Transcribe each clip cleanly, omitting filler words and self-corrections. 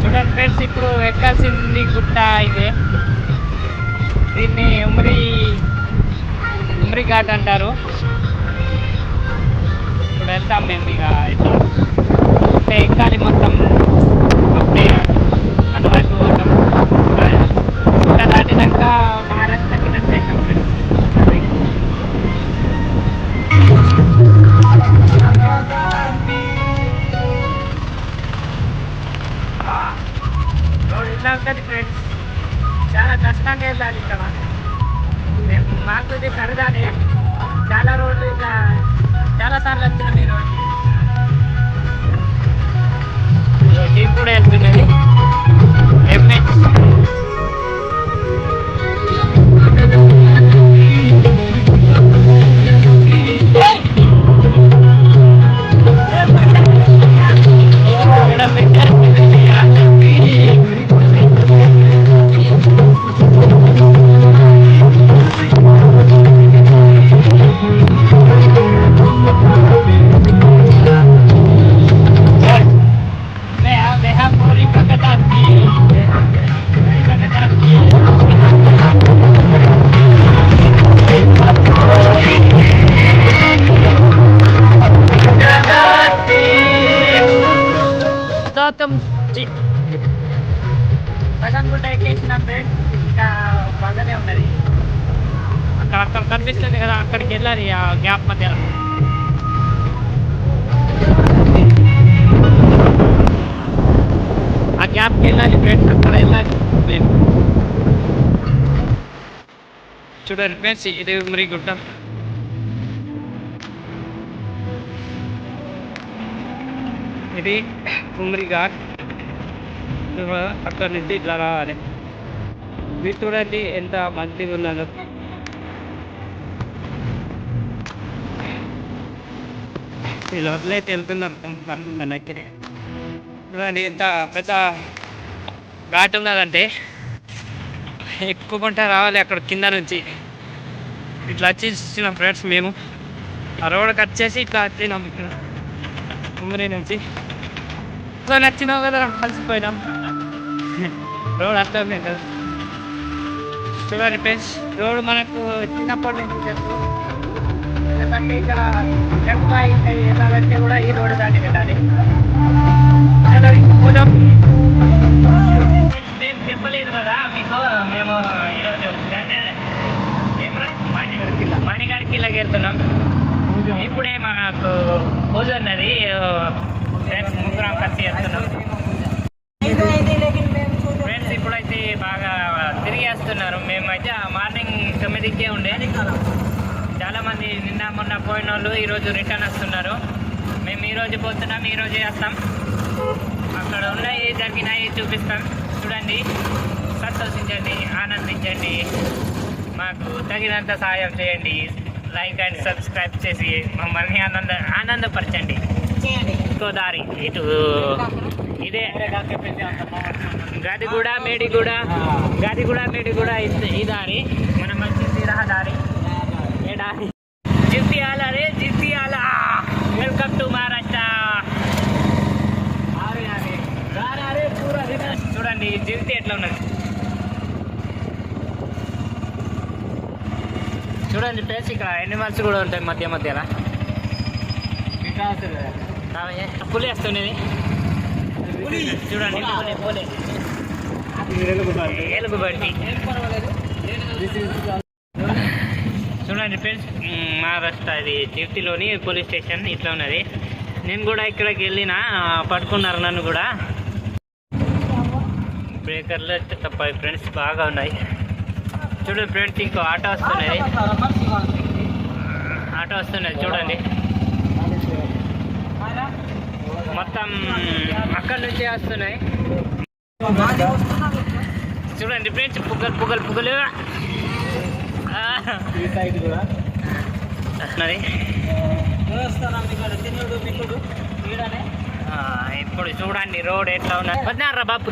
చూడండి ఫ్రెండ్స్, ఇప్పుడు ఎక్కాల్సింది గుట్ట ఇదే. దీన్ని ఉమ్రి ఘాట్ అంటారు. ఇప్పుడు వెళ్తాం మేము ఇక ఇట్లా ఎక్కాలి మొత్తం. అప్పుడే అటువైపు పోతాం. గుట్ట దాటినాక మహారాష్ట్రకి వచ్చేసాం ఫ్రెండ్స్. ఇలా ఉంటుంది ఫ్రెండ్స్, చాలా కష్టంగా వెళ్ళాలి ఇక్కడ. మాకు ఇది సరదానే, చాలా రోజులు ఇంకా చాలాసార్లు వచ్చినాం ఈ రోజు. జీప్ కూడా వెళ్తున్నది. సగం గుట్ట ఎక్కేసినాం ఫ్రెండ్స్, ఇంకా బాగానే ఉన్నది. అక్కడ కనిపిస్తుంది కదా, అక్కడికి వెళ్ళాలి. ఆ గ్యాప్ మధ్య ఆ గ్యాప్కి వెళ్ళాలి ఫ్రెండ్స్, అక్కడ వెళ్ళాలి మేము. చూడండి ఫ్రెండ్స్, ఇది ఉమ్రి గుట్ట. ఇది ఉమ్రి ఘాట్. అక్కడ నుంచి ఇట్లా రావాలి. మీరు చూడండి ఎంత మంచిగా ఉన్నదో. వీళ్ళు వదిలేసి వెళ్తున్నారు. చూడండి ఎంత పెద్ద ఘాట్ ఉన్నదంటే, ఎక్కుకుంటా రావాలి అక్కడ కింద నుంచి. ఇట్లా వచ్చేసినాం ఫ్రెండ్స్ మేము. ఆ రోడ్ కట్ చేసి ఇట్లా వచ్చినాం ఇక్కడ ఉమ్రి నుంచి. సో నచ్చినావు కదా, కలిసిపోయినాం. రోడ్ అట్లా ఉంది కదా. చూడండి ఫ్రెండ్స్, రోడ్ మనకు చిన్నప్పటి నుంచి తెలుసు. ఎందుకంటే ఇక్కడ వెళ్ళాలంటే కూడా ఈ రోడ్ దాటి వెళ్ళాలి. నేను చెప్పలేదు కదా మీకు, మేము ఈరోజు మణిగాడికి ఇలాగ వెళ్తున్నాం. ఇప్పుడే మాకు పూజ ఉన్నది, ముగ్గురం కలిసి వెళ్తున్నాం ఫ్రెండ్స్. ఇప్పుడైతే బాగా తిరిగేస్తున్నారు. మేమైతే మార్నింగ్ 9కే ఉండే. చాలామంది నిన్న మొన్న పోయిన వాళ్ళు ఈరోజు రిటర్న్ వస్తున్నారు. మేము ఈరోజు పోతున్నాం, ఈరోజు చేస్తాం. అక్కడ ఉన్నాయి జరిగినాయి చూపిస్తాం. చూడండి, సంతోషించండి, ఆనందించండి, మాకు తగినంత సహాయం చేయండి. లైక్ అండ్ సబ్స్క్రైబ్ చేసి మమ్మల్ని ఆనందపరచండి. ఇంకో దారి ఇటు ఇదే గదిగూడ మేడిగూడ ఈ దారి మనం వచ్చింది రహదారి ఏ దారి జిప్పియాల వెల్కమ్ టు మహారాష్ట్ర. చూడండి జిప్తి ఎట్లా ఉన్నది చూడండి. ప్లేస్ ఇక్కడ ఎనిమల్స్ కూడా ఉంటాయి మధ్యలో. పులి వస్తున్నది చూడండి. ఎలుగుబంటి చూడండి ఫ్రెండ్స్. మహారాష్ట్ర ఇది జిప్తిలోని పోలీస్ స్టేషన్ ఇట్లా ఉన్నది. నేను కూడా ఇక్కడికి వెళ్ళిన పట్టుకున్నారు నన్ను కూడా. బ్రేకర్లు తప్పాయి ఫ్రెండ్స్, బాగా ఉన్నాయి చూడండి ఫ్రెండ్స్. ఇంకో ఆటో వస్తున్నది చూడండి. మొత్తం అక్కడి నుంచే వస్తున్నాయి చూడండి ఫ్రెండ్స్. పుగలు ఇప్పుడు చూడండి రోడ్ ఎట్లా ఉన్నది. వద్దారా బాపు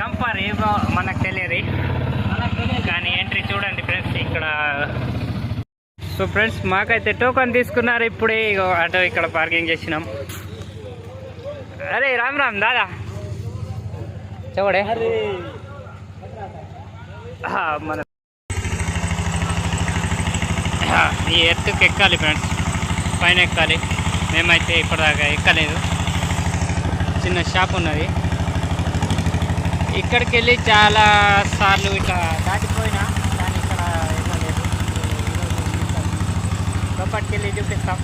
కంపర్ ఏమో మనకు తెలియదు కానీ ఎంట్రీ చూడండి ఫ్రెండ్స్ ఇక్కడ. సో ఫ్రెండ్స్ మాకైతే టోకన్ తీసుకున్నారు ఇప్పుడే. ఆటో ఇక్కడ పార్కింగ్ చేసినాం. అరే రామ్ దాదా చూడే మన ఈ ఎత్తుకి ఎక్కాలి ఫ్రెండ్స్, పైన ఎక్కాలి. మేమైతే ఇప్పటిదాకా ఎక్కలేదు. చిన్న షాప్ ఉన్నది, ఇక్కడికి వెళ్ళి చాలా సార్లు ఇట్లా దాటిపోయినా కానీ ఇక్కడ వెళ్ళలేదు. లోపలికి వెళ్ళి చూపిస్తాం.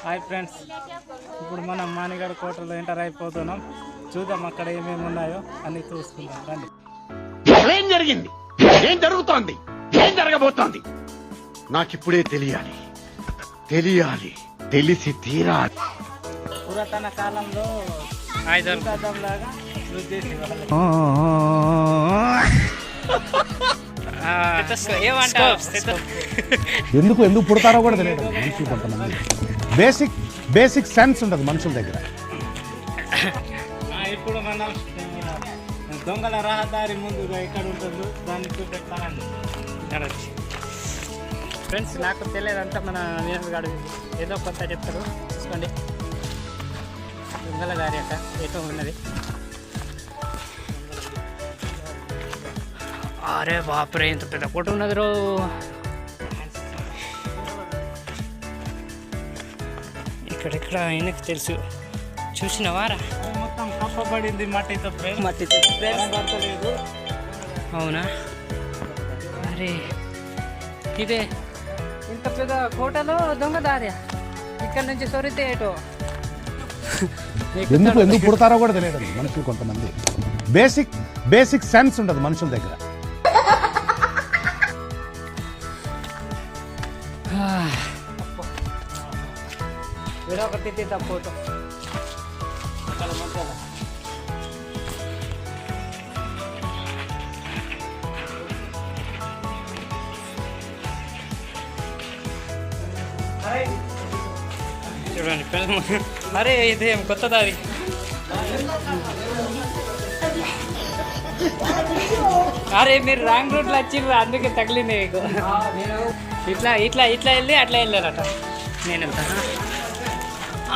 హాయ్ ఫ్రెండ్స్, ఇప్పుడు మనం మానిగడ కోటలో ఎంటర్ అయిపోతున్నాం. చూద్దాం అక్కడ ఏమేమి ఉన్నాయో అన్ని చూసుకుందాం రండి. ఏం జరిగింది, ఏం జరుగుతోంది, ఏం జరగబోతోంది నాకిప్పుడే తెలియాలి. తెలిసి తీరాలి. పురాతన కాలంలో లాగా ఎందుకు పుడతారో కూడా తెలియదు మనుషులు. కొంతమంది బేసిక్ సెన్స్ ఉంటుంది మనుషుల దగ్గర. ఇప్పుడు మనం దొంగల రహదారి ముందుగా ఎక్కడ ఉంటుందో దాన్ని చూపెట్టాలండి. ఫ్రెండ్స్ నాకు తెలియదంతా మన నీరజ్ గారు ఏదో కొత్త చెప్తారు, చూసుకోండి. దొంగల దారి అక్క ఏటో ఉన్నది. అరే బాపరే, ఇంత పెద్ద కోట ఉన్నది రో. ఇక్కడెక్కడ ఆయనకు తెలుసు, చూసినవారా? మొత్తం కప్పబడింది మట్టితో పడతలేదు. అవునా? అరే ఇదే ఇంత పెద్ద కోటలో దొంగ దారి. ఇక్కడ నుంచి సొరితే ఏటో. ఎందుకు పుడతారో కూడా తెలియదు మనుషులు. కొంతమంది బేసిక్ సెన్స్ ఉంటుంది మనుషుల దగ్గర. ఒకటి ఫోటో చూడండి. అరే ఇదేం కొత్త దారి. అరే మీరు రాంగ్ రూట్లో వచ్చిర్రు, అందుకే తగిలింది మీకు. ఇట్లా వెళ్ళి అట్లా వెళ్ళారట. నేను వెళ్తాను.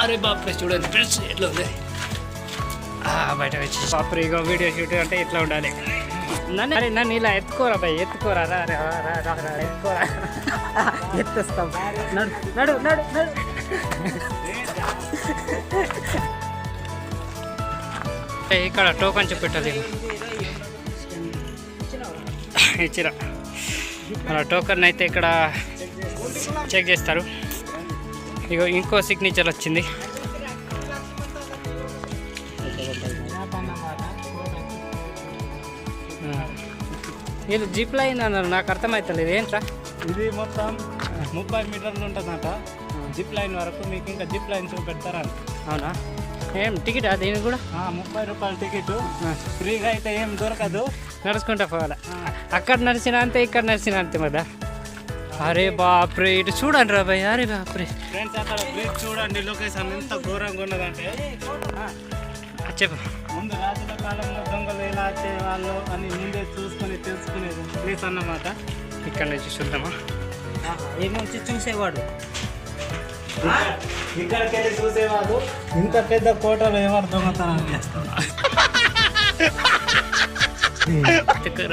అరే బాప్రే చూడండి ఫ్రెండ్స్ ఎట్లా ఉంది. బయట వచ్చి బాప్రే ఇక వీడియో షూట్ అంటే ఇట్లా ఉండాలి. నన్ను ఇలా ఎత్తుకోరా భయ్, ఎత్తుకోరా. ఎత్తుకోరా, ఎత్తుస్తాం. నడు. ఇక్కడ టోకన్ చూపెట్టాలి. ఇచ్చిరా మన టోకన్ అయితే ఇక్కడ చెక్ చేస్తారు. ఇగో ఇంకో సిగ్నేచర్ వచ్చింది. ఇది జిప్ లైన్ అన్నారు, నాకు అర్థమవుతలేదు ఏంట్రా. ఇది మొత్తం 30 మీటర్లు ఉంటుందట జిప్ లైన్ వరకు. మీకు ఇంకా జిప్ లైన్ చూపెడతారా? అవునా? ఏం టికెట్ దీనికి కూడా 30 రూపాయల టికెట్. ఫ్రీగా అయితే ఏం దొరకదు, నడుచుకుంటా పోవాలి. అక్కడ నడిచిన అంతే, ఇక్కడ నడిచిన అంతే కదా. అరే బాప్రే, ఇటు చూడండి రా భయ్. అరే బాప్రే ఫ్రెండ్స్, అక్కడ బ్రిడ్జ్ చూడండి, లొకేషన్ ఎంత ఘోరంగా ఉన్నదంటే. చెప్పు. ముందు రాజుల కాలంలో దొంగలు ఎలా వచ్చేవాళ్ళు అని ముందే చూసుకొని తెలుసుకునేది ప్లేస్ అన్నమాట. ఇక్కడ నుంచి చూద్దామా? ఈ నుంచి చూసేవాడు, ఇక్కడికి వెళ్ళి చూసేవాడు. ఇంత పెద్ద కోటలో ఎవరు దొంగతనం చేస్తారు?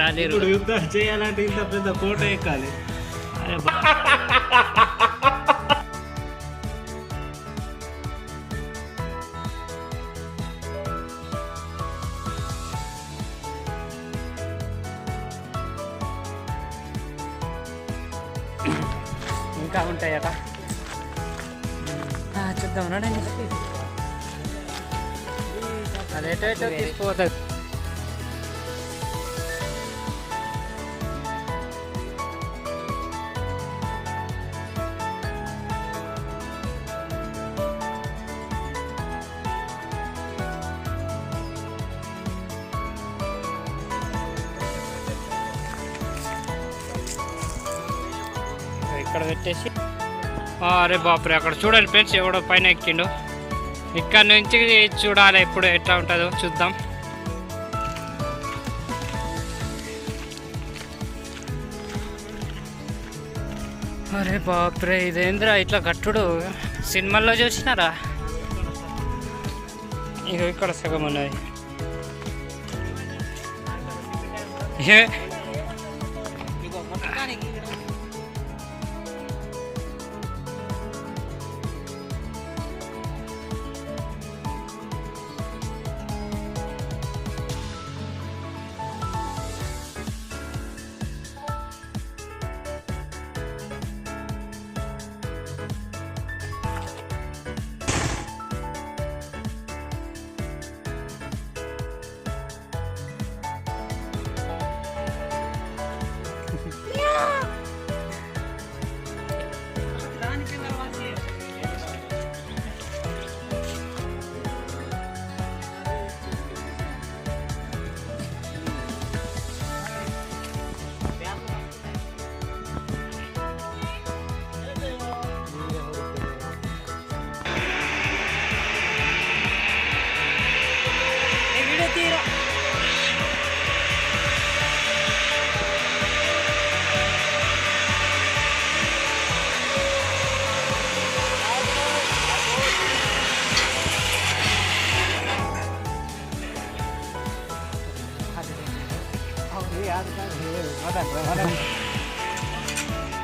రాలేరు. ఇప్పుడు యుద్ధం చేయాలంటే ఇంత పెద్ద కోట ఎక్కాలి. ఇంకా ఉంటాయట, చూద్దాం రండి. అదేటో తీసుకుపోతుంది. ఇక్కడ పెట్టేసి, అరే బాపురే అక్కడ చూడాలి ఫ్రెండ్స్, ఎవడో పైన ఎక్కిండు. ఇక్కడ నుంచి చూడాలి ఇప్పుడు ఎట్లా ఉంటుందో చూద్దాం. అరే బాపురే, ఇదేంద్రా ఇట్లా కట్టుడు? సినిమాల్లో చూసినారా? ఇక ఇక్కడ సగం ఉన్నది.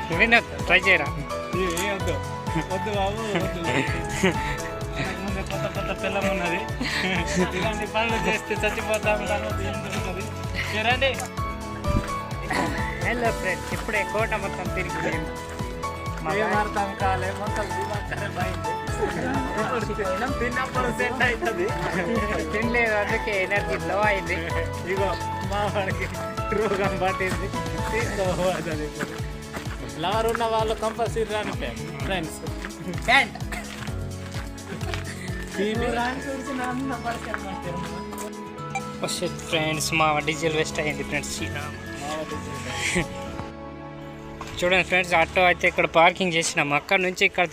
నువ్వేనా ట్రై చేయరా? వద్దు వద్దు బాబు, వద్దు. ముందే కొత్త కొత్త పిల్లం ఉన్నది, ఇలాంటి పనులు చేస్తే చచ్చిపోతాము. చూడండి. హలో ఫ్రెండ్స్, ఇప్పుడే కోట మొత్తం తిరిగి అర్థం కాలే, మొత్తం తిన్నప్పుడు సెట్ అవుతుంది. తినలేదు, అందుకే ఎనర్జీ లో అయింది. ఇగో మా వాడికి రోగం పట్టింది, తీసుకోవాలి. లవర్ ఉన్న వాళ్ళు కంపల్సరీ రాని ఫ్రెండ్స్. ఫ్రెండ్స్ మా డీజిల్ వేస్ట్ అయింది ఫ్రెండ్స్. చూడండి ఫ్రెండ్స్, ఆటో అయితే ఇక్కడ పార్కింగ్ చేసినాం. అక్కడ నుంచి ఇక్కడ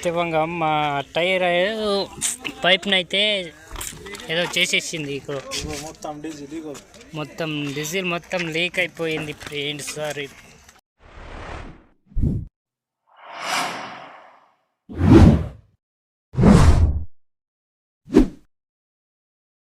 తెవంగా మా టైర్ పైప్ని అయితే ఏదో చేసేసింది. మొత్తం డీజిల్ మొత్తం లీక్ అయిపోయింది ఫ్రెండ్స్. సారీ.